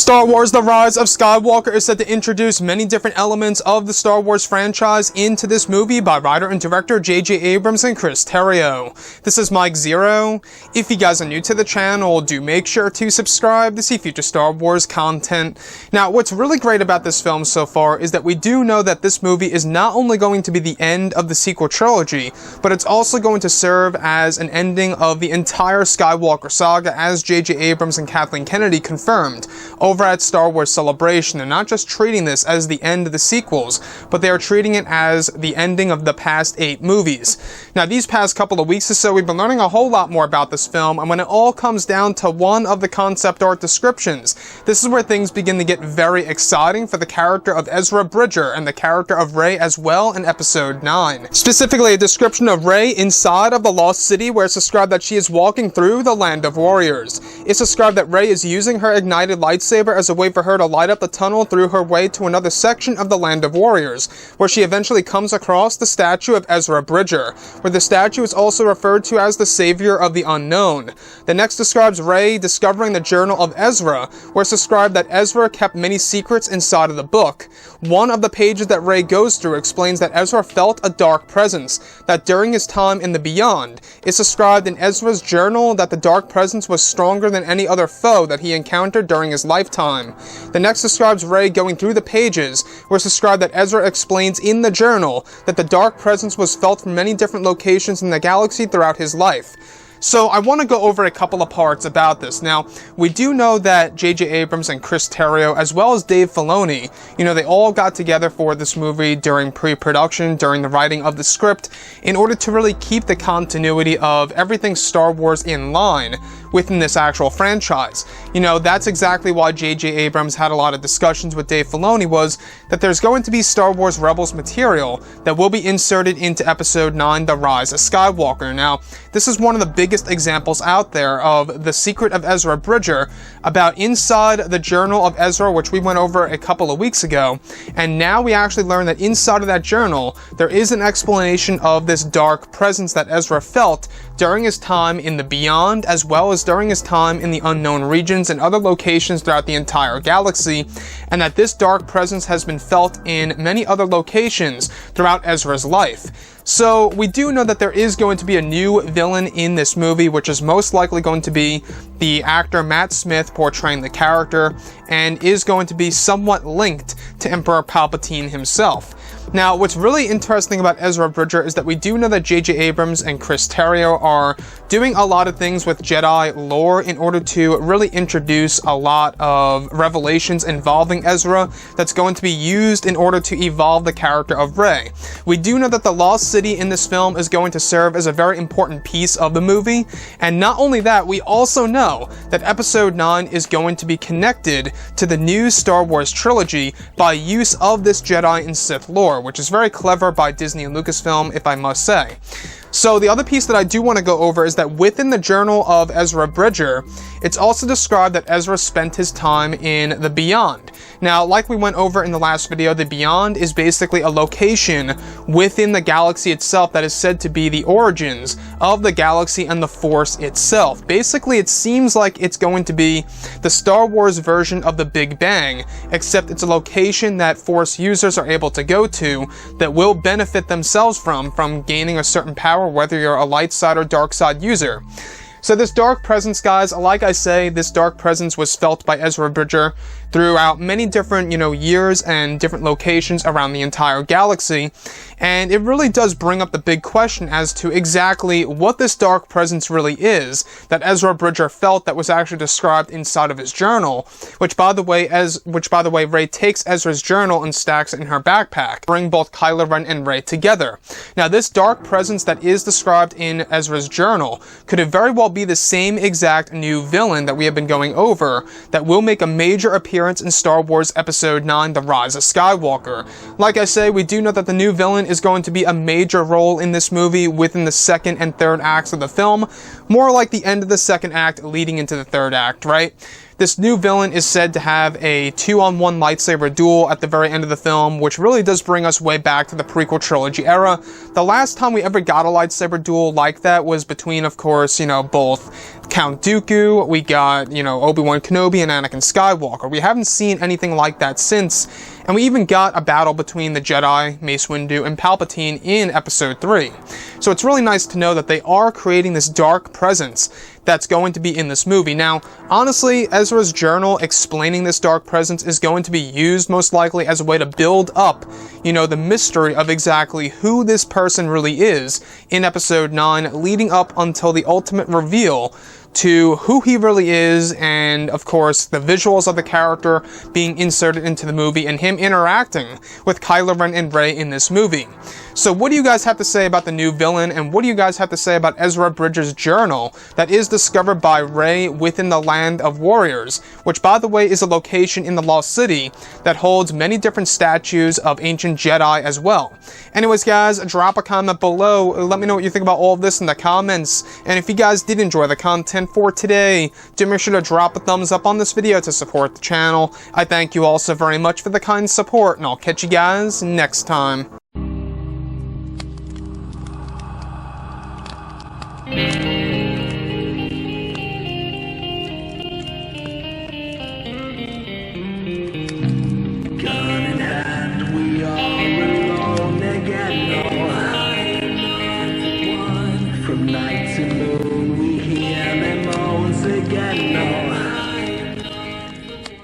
Star Wars: The Rise of Skywalker is set to introduce many different elements of the Star Wars franchise into this movie by writer and director J.J. Abrams and Chris Terrio. This is Mike Zero. If you guys are new to the channel, do make sure to subscribe to see future Star Wars content. Now, what's really great about this film so far is that we do know that this movie is not only going to be the end of the sequel trilogy, but it's also going to serve as an ending of the entire Skywalker saga, as J.J. Abrams and Kathleen Kennedy confirmed over at Star Wars Celebration. They're not just treating this as the end of the sequels, but they are treating it as the ending of the past 8 movies. Now, these past couple of weeks or so, we've been learning a whole lot more about this film, and when it all comes down to one of the concept art descriptions, this is where things begin to get very exciting for the character of Ezra Bridger and the character of Rey as well in Episode 9. Specifically, a description of Rey inside of the Lost City, where it's described that she is walking through the Land of Warriors. It's described that Rey is using her ignited lightsaber as a way for her to light up the tunnel through her way to another section of the Land of Warriors, where she eventually comes across the statue of Ezra Bridger, where the statue is also referred to as the Savior of the Unknown. The next describes Rey discovering the Journal of Ezra, where it's described that Ezra kept many secrets inside of the book. One of the pages that Rey goes through explains that Ezra felt a dark presence, that during his time in the Beyond, it's described in Ezra's journal that the dark presence was stronger than any other foe that he encountered during his lifetime. The next describes Rey going through the pages, where it's described that Ezra explains in the journal that the dark presence was felt from many different locations in the galaxy throughout his life. So I want to go over a couple of parts about this. Now, we do know that J.J. Abrams and Chris Terrio, as well as Dave Filoni, they all got together for this movie during pre-production, during the writing of the script, in order to really keep the continuity of everything Star Wars in line within this actual franchise. That's exactly why J.J. Abrams had a lot of discussions with Dave Filoni, was that there's going to be Star Wars Rebels material that will be inserted into Episode 9, The Rise of Skywalker. Now, this is one of the biggest examples out there of the secret of Ezra Bridger, about inside the Journal of Ezra, which we went over a couple of weeks ago, and now we actually learn that inside of that journal, there is an explanation of this dark presence that Ezra felt during his time in the Beyond, as well as during his time in the Unknown Regions and other locations throughout the entire galaxy, and that this dark presence has been felt in many other locations throughout Ezra's life. So we do know that there is going to be a new villain in this movie, which is most likely going to be the actor Matt Smith portraying the character, and is going to be somewhat linked to Emperor Palpatine himself. Now, what's really interesting about Ezra Bridger is that we do know that J.J. Abrams and Chris Terrio are doing a lot of things with Jedi lore in order to really introduce a lot of revelations involving Ezra that's going to be used in order to evolve the character of Rey. We do know that the Lost City in this film is going to serve as a very important piece of the movie, and not only that, we also know that Episode 9 is going to be connected to the new Star Wars trilogy by use of this Jedi and Sith lore, which is very clever by Disney and Lucasfilm, if I must say. So the other piece that I do want to go over is that within the Journal of Ezra Bridger, it's also described that Ezra spent his time in the Beyond. Now, like we went over in the last video, the Beyond is basically a location within the galaxy itself that is said to be the origins of the galaxy and the Force itself. Basically, it seems like it's going to be the Star Wars version of the Big Bang, except it's a location that Force users are able to go to that will benefit themselves from gaining a certain power, whether you're a light side or dark side user. So this dark presence, guys, like I say, this dark presence was felt by Ezra Bridger throughout many different, years and different locations around the entire galaxy. And it really does bring up the big question as to exactly what this dark presence really is that Ezra Bridger felt, that was actually described inside of his journal, which by the way, Rey takes Ezra's journal and stacks it in her backpack, bring both Kylo Ren and Rey together. Now, this dark presence that is described in Ezra's journal could have very well be the same exact new villain that we have been going over that will make a major appearance in Star Wars Episode 9, The Rise of Skywalker. Like I say, we do know that the new villain is going to be a major role in this movie within the second and third acts of the film, more like the end of the second act leading into the third act, right? This new villain is said to have a 2-on-1 lightsaber duel at the very end of the film, which really does bring us way back to the prequel trilogy era. The last time we ever got a lightsaber duel like that was between, of course, both Count Dooku, we got, Obi-Wan Kenobi and Anakin Skywalker. We haven't seen anything like that since, and we even got a battle between the Jedi, Mace Windu, and Palpatine in Episode 3. So it's really nice to know that they are creating this dark presence that's going to be in this movie. Now, honestly, Ezra's journal explaining this dark presence is going to be used most likely as a way to build up, the mystery of exactly who this person really is in Episode 9, leading up until the ultimate reveal to who he really is, and of course the visuals of the character being inserted into the movie and him interacting with Kylo Ren and Rey in this movie. So what do you guys have to say about the new villain, and what do you guys have to say about Ezra Bridger's journal that is discovered by Rey within the Land of Warriors, which by the way is a location in the Lost City that holds many different statues of ancient Jedi as well. Anyways guys, drop a comment below, let me know what you think about all of this in the comments, and if you guys did enjoy the content for today, do make sure to drop a thumbs up on this video to support the channel. I thank you all so very much for the kind support, and I'll catch you guys next time.